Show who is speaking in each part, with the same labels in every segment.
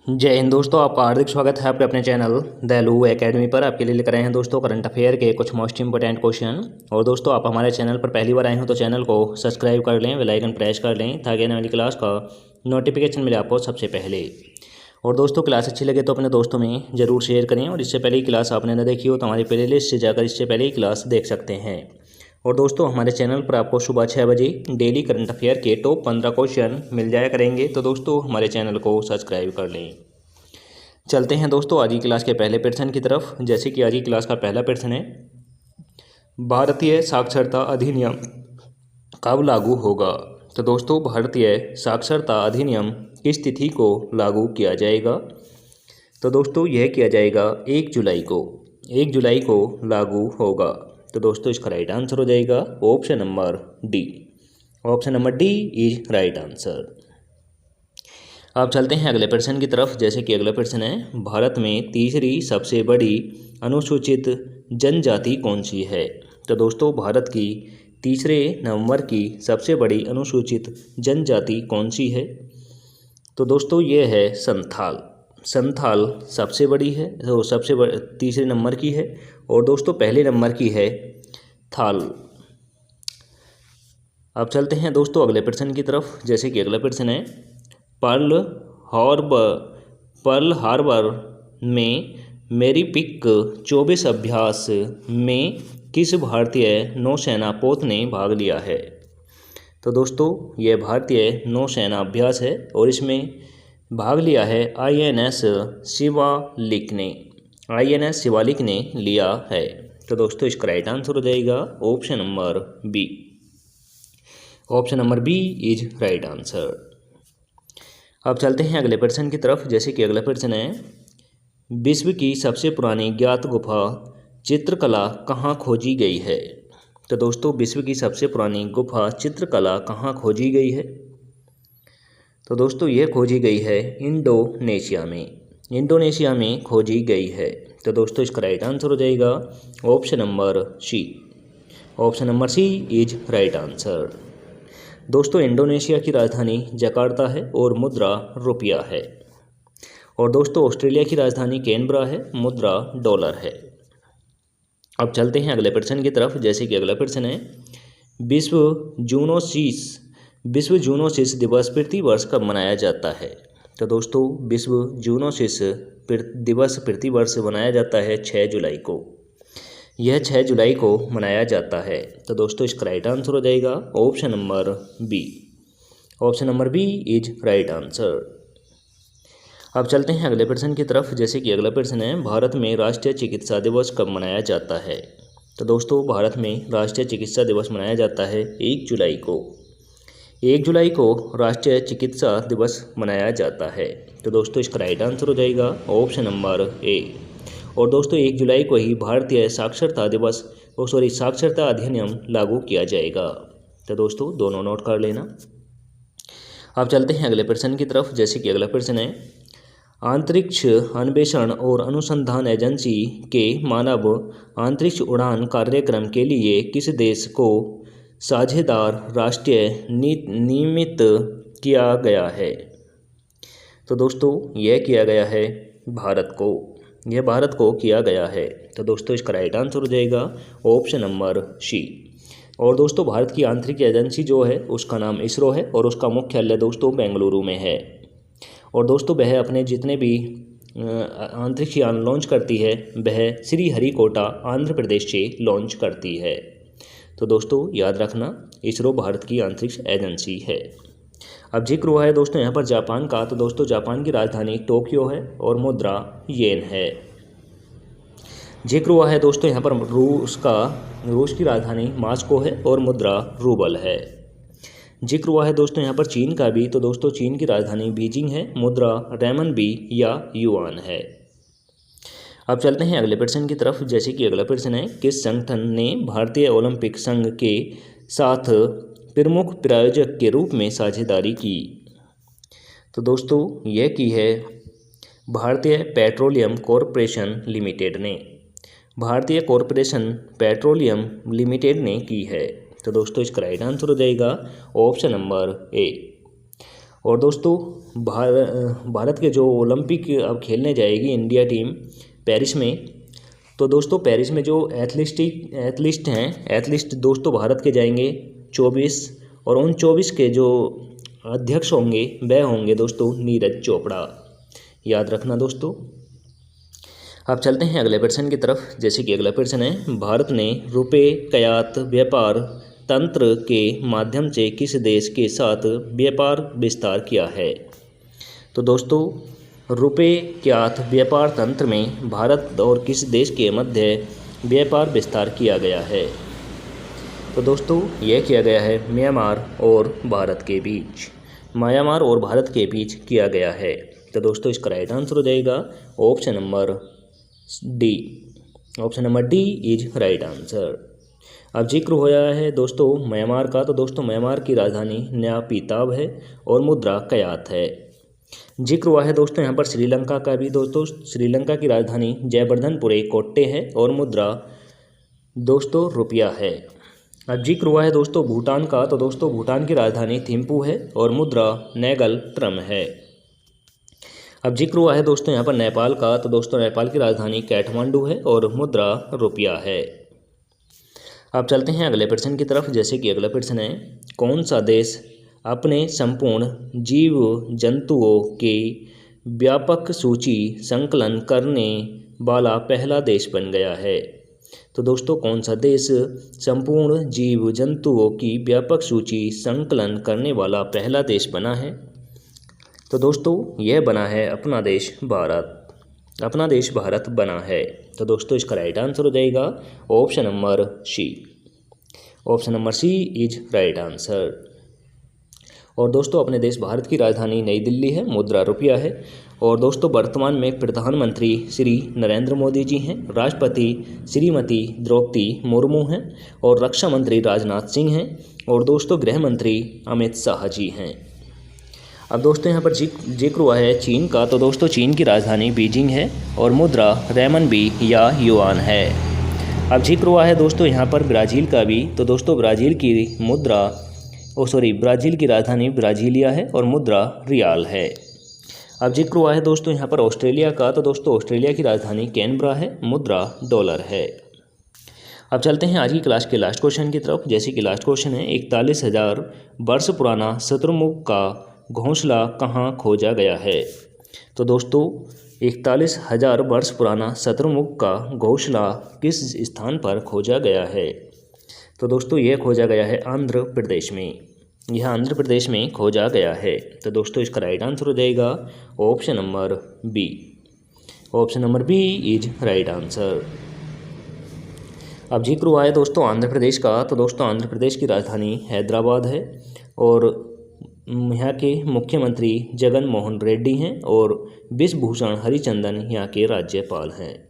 Speaker 1: जय हिंद दोस्तों, आपका हार्दिक स्वागत है आपके अपने चैनल दयालु एकेडमी पर। आपके लिए लेकर आए हैं दोस्तों करंट अफेयर के कुछ मोस्ट इंपॉर्टेंट क्वेश्चन। और दोस्तों आप हमारे चैनल पर पहली बार आए हो तो चैनल को सब्सक्राइब कर लें, बेल आइकन प्रेस कर लें ताकि आने वाली क्लास का नोटिफिकेशन मिले आपको सबसे पहले। और दोस्तों क्लास अच्छी लगे तो अपने दोस्तों में ज़रूर शेयर करें। और इससे पहले ही क्लास आपने न देखी हो तो हमारी प्ले लिस्ट से जाकर इससे पहले ही क्लास देख सकते हैं। और दोस्तों हमारे चैनल पर आपको सुबह 6 बजे डेली करंट अफेयर के टॉप 15 क्वेश्चन मिल जाया करेंगे। तो दोस्तों हमारे चैनल को सब्सक्राइब कर लें। चलते हैं दोस्तों आज की क्लास के पहले प्रश्न की तरफ। जैसे कि आज की क्लास का पहला प्रश्न है, भारतीय साक्षरता अधिनियम कब लागू होगा। तो दोस्तों भारतीय साक्षरता अधिनियम किस तिथि को लागू किया जाएगा। तो दोस्तों यह किया जाएगा 1 जुलाई को। 1 जुलाई को लागू होगा। तो दोस्तों इसका राइट आंसर हो जाएगा option number D. Option number D is right answer. अब चलते हैं अगले प्रश्न की तरफ। जैसे कि अगला प्रश्न है, भारत में तीसरी सबसे बड़ी अनुसूचित जनजाति कौन सी है। तो दोस्तों भारत की तीसरे नंबर की सबसे बड़ी अनुसूचित जनजाति कौन सी है। तो दोस्तों ये है संथाल। संथाल सबसे बड़ी है, तो सबसे तीसरे नंबर की है। और दोस्तों पहले नंबर की है थाल। अब चलते हैं दोस्तों अगले प्रश्न की तरफ। जैसे कि अगला प्रश्न है, पर्ल हार्बर में मेरीपिक 24 अभ्यास में किस भारतीय नौसेना पोत ने भाग लिया है। तो दोस्तों यह भारतीय नौसेना अभ्यास है और इसमें भाग लिया है INS शिवालिक ने। INS शिवालिक ने लिया है। तो दोस्तों इसका राइट आंसर हो जाएगा option number B. Option number B is right answer. अब चलते हैं अगले प्रश्न की तरफ। जैसे कि अगला प्रश्न है, विश्व की सबसे पुरानी ज्ञात गुफा चित्रकला कहाँ खोजी गई है। तो दोस्तों विश्व की सबसे पुरानी गुफा चित्रकला कहाँ खोजी गई है। तो दोस्तों यह खोजी गई है इंडोनेशिया में। इंडोनेशिया में खोजी गई है। तो दोस्तों इसका राइट आंसर हो जाएगा option number C. Option number C is right answer. दोस्तों इंडोनेशिया की राजधानी जकार्ता है और मुद्रा रुपया है। और दोस्तों ऑस्ट्रेलिया की राजधानी कैनबरा है, मुद्रा डॉलर है। अब चलते हैं अगले प्रश्न की तरफ। जैसे कि अगला प्रश्न है, विश्व जूनोसिस दिवस प्रति वर्ष कब मनाया जाता है। तो दोस्तों विश्व जूनोसिस दिवस प्रति वर्ष मनाया जाता है 6 जुलाई को। यह 6 जुलाई को मनाया जाता है। तो दोस्तों इसका राइट आंसर हो जाएगा option number B. Option number B is right answer. अब चलते हैं अगले प्रश्न की तरफ। जैसे कि अगला प्रश्न है, भारत में राष्ट्रीय चिकित्सा दिवस कब मनाया जाता है। तो दोस्तों भारत में राष्ट्रीय चिकित्सा दिवस मनाया जाता है 1 जुलाई को। 1 जुलाई को राष्ट्रीय चिकित्सा दिवस मनाया जाता है। तो दोस्तों इसका राइट आंसर हो जाएगा ऑप्शन नंबर ए। और दोस्तों 1 जुलाई को ही भारतीय साक्षरता अधिनियम लागू किया जाएगा। तो दोस्तों दोनों नोट कर लेना। अब चलते हैं अगले प्रश्न की तरफ। जैसे कि अगला प्रश्न है, अंतरिक्ष अन्वेषण और अनुसंधान एजेंसी के मानव अंतरिक्ष उड़ान कार्यक्रम के लिए किस देश को साझेदार राष्ट्रीय नियमित किया गया है। तो दोस्तों यह किया गया है भारत को। यह भारत को किया गया है। तो दोस्तों इसका राइट आंसर हो जाएगा ऑप्शन नंबर सी। और दोस्तों भारत की आंतरिक एजेंसी जो है उसका नाम इसरो है और उसका मुख्यालय दोस्तों बेंगलुरु में है। और दोस्तों वह अपने जितने भी अंतरिक्ष यान लॉन्च करती है वह श्रीहरिकोटा आंध्र प्रदेश से लॉन्च करती है। तो दोस्तों याद रखना इसरो भारत की अंतरिक्ष एजेंसी है। अब जिक्र हुआ है दोस्तों यहाँ पर जापान का। तो दोस्तों जापान की राजधानी टोक्यो है और मुद्रा येन है। जिक्र हुआ है दोस्तों यहाँ पर रूस की राजधानी मॉस्को है और मुद्रा रूबल है। जिक्र हुआ है दोस्तों यहाँ पर चीन का भी। तो दोस्तों चीन की राजधानी बीजिंग है, मुद्रा रेमनबी या युआन है। अब चलते हैं अगले प्रश्न की तरफ। जैसे कि अगला प्रश्न है, किस संगठन ने भारतीय ओलंपिक संघ के साथ प्रमुख प्रायोजक के रूप में साझेदारी की। तो दोस्तों यह की है भारतीय पेट्रोलियम कॉरपोरेशन लिमिटेड ने। भारतीय कॉरपोरेशन पेट्रोलियम लिमिटेड ने की है। तो दोस्तों इसका राइट आंसर हो जाएगा ऑप्शन नंबर ए। और दोस्तों भारत के जो ओलंपिक अब खेलने जाएगी इंडिया टीम पेरिस में, तो दोस्तों पेरिस में जो एथलीट दोस्तों भारत के जाएंगे 24, और उन 24 के जो अध्यक्ष होंगे वह होंगे दोस्तों नीरज चोपड़ा। याद रखना दोस्तों। अब चलते हैं अगले प्रश्न की तरफ। जैसे कि अगला प्रश्न है, भारत ने रुपए कयात व्यापार तंत्र के माध्यम से किस देश के साथ व्यापार विस्तार किया है। तो दोस्तों रुपए कयात व्यापार तंत्र में भारत और किस देश के मध्य व्यापार विस्तार किया गया है। तो दोस्तों यह किया गया है म्यांमार और भारत के बीच, म्यांमार और भारत के बीच किया गया है। तो दोस्तों इसका राइट आंसर हो जाएगा option number D. Option number D is right answer. अब जिक्र होया है दोस्तों म्यांमार का, तो दोस्तों म्यांमार की राजधानी नया पीताब है और मुद्रा कयात है। जिक्र हुआ है दोस्तों यहाँ पर श्रीलंका का भी। दोस्तों श्रीलंका की राजधानी जयवर्धनपुरे कोट्टे है और मुद्रा दोस्तों रुपया है। अब जिक्र हुआ है दोस्तों भूटान का, तो दोस्तों भूटान की राजधानी थिम्पू है और मुद्रा नेगल ट्रम है। अब जिक्र हुआ है दोस्तों यहाँ पर नेपाल का, तो दोस्तों नेपाल की राजधानी काठमांडू है और मुद्रा रुपया है। अब चलते हैं अगले प्रश्न की तरफ। जैसे कि अगला प्रश्न है, कौन सा देश अपने संपूर्ण जीव जंतुओं के व्यापक सूची संकलन करने वाला पहला देश बन गया है। तो दोस्तों कौन सा देश संपूर्ण जीव जंतुओं की व्यापक सूची संकलन करने वाला पहला देश बना है। तो दोस्तों यह बना है अपना देश भारत, अपना देश भारत बना है। तो दोस्तों इसका राइट आंसर हो जाएगा option number C. Option number C is right answer. और दोस्तों अपने देश भारत की राजधानी नई दिल्ली है, मुद्रा रुपया है। और दोस्तों वर्तमान में प्रधानमंत्री श्री नरेंद्र मोदी जी हैं, राष्ट्रपति श्रीमती द्रौपदी मुर्मू हैं और रक्षा मंत्री राजनाथ सिंह हैं और दोस्तों गृह मंत्री अमित शाह जी हैं। अब दोस्तों यहाँ पर जिक्र हुआ है चीन का, तो दोस्तों चीन की राजधानी बीजिंग है और मुद्रा रेमनबी या युआन है। अब जिक्र हुआ है दोस्तों यहाँ पर ब्राज़ील का भी, तो दोस्तों ब्राज़ील की राजधानी ब्राज़ीलिया है और मुद्रा रियाल है। अब जिक्र हुआ है दोस्तों यहाँ पर ऑस्ट्रेलिया का, तो दोस्तों ऑस्ट्रेलिया की राजधानी कैनबरा है, मुद्रा डॉलर है। अब चलते हैं आज की क्लास के लास्ट क्वेश्चन की तरफ। जैसे कि लास्ट क्वेश्चन है, 41,000 वर्ष पुराना शत्रुमुख का घोंसला कहाँ खोजा गया है। तो दोस्तों 41,000 वर्ष पुराना शत्रुमुख का घोंसला किस स्थान पर खोजा गया है। तो दोस्तों यह खोजा गया है आंध्र प्रदेश में, यह आंध्र प्रदेश में खोजा गया है। तो दोस्तों इसका राइट आंसर हो जाएगा option number B. Option number B is right answer. अब जिक्र हुआ है दोस्तों आंध्र प्रदेश का, तो दोस्तों आंध्र प्रदेश की राजधानी हैदराबाद है और यहाँ के मुख्यमंत्री जगन मोहन रेड्डी हैं और विश्वभूषण हरिचंदन यहाँ के राज्यपाल हैं।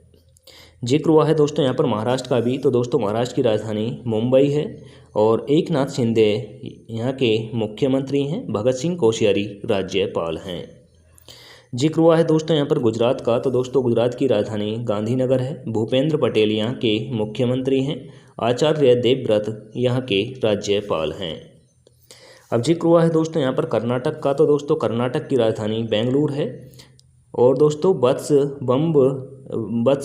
Speaker 1: जिक्र हुआ है दोस्तों यहाँ पर महाराष्ट्र का भी, तो दोस्तों महाराष्ट्र की राजधानी मुंबई है और एकनाथ शिंदे यहाँ के मुख्यमंत्री हैं, भगत सिंह कोश्यारी राज्यपाल हैं। जिक्र हुआ है दोस्तों यहाँ पर गुजरात का, तो दोस्तों गुजरात की राजधानी गांधीनगर है, भूपेंद्र पटेल यहाँ के मुख्यमंत्री हैं, आचार्य देवव्रत यहाँ के राज्यपाल हैं। अब जिक्र हुआ है दोस्तों यहाँ पर कर्नाटक का, तो दोस्तों कर्नाटक की राजधानी बेंगलुरु है और दोस्तों वत्स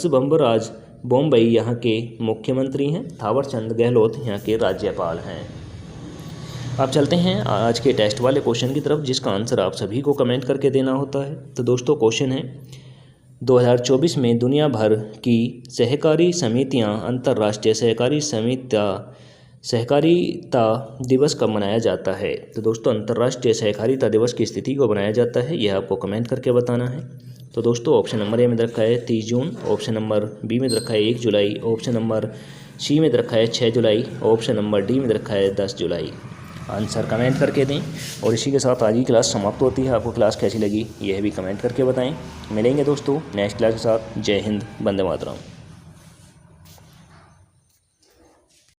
Speaker 1: बम्बराज बॉम्बई यहाँ के मुख्यमंत्री हैं, थावरचंद गहलोत यहाँ के राज्यपाल हैं। अब चलते हैं आज के टेस्ट वाले क्वेश्चन की तरफ, जिसका आंसर आप सभी को कमेंट करके देना होता है। तो दोस्तों क्वेश्चन है 2024 में दुनिया भर की सहकारी समितियाँ अंतर्राष्ट्रीय सहकारिता दिवस कब मनाया जाता है। तो दोस्तों अंतर्राष्ट्रीय सहकारिता दिवस की स्थिति को बनाया जाता है, यह आपको कमेंट करके बताना है। तो दोस्तों ऑप्शन नंबर ए में रखा है 30 जून, ऑप्शन नंबर बी में रखा है 1 जुलाई, ऑप्शन नंबर सी में रखा है 6 जुलाई, ऑप्शन नंबर डी में रखा है 10 जुलाई। आंसर कमेंट करके दें। और इसी के साथ आज की क्लास समाप्त होती है। आपको क्लास कैसी लगी यह भी कमेंट करके बताएं। मिलेंगे दोस्तों नेक्स्ट क्लास के साथ। जय हिंद, वंदे मातरम।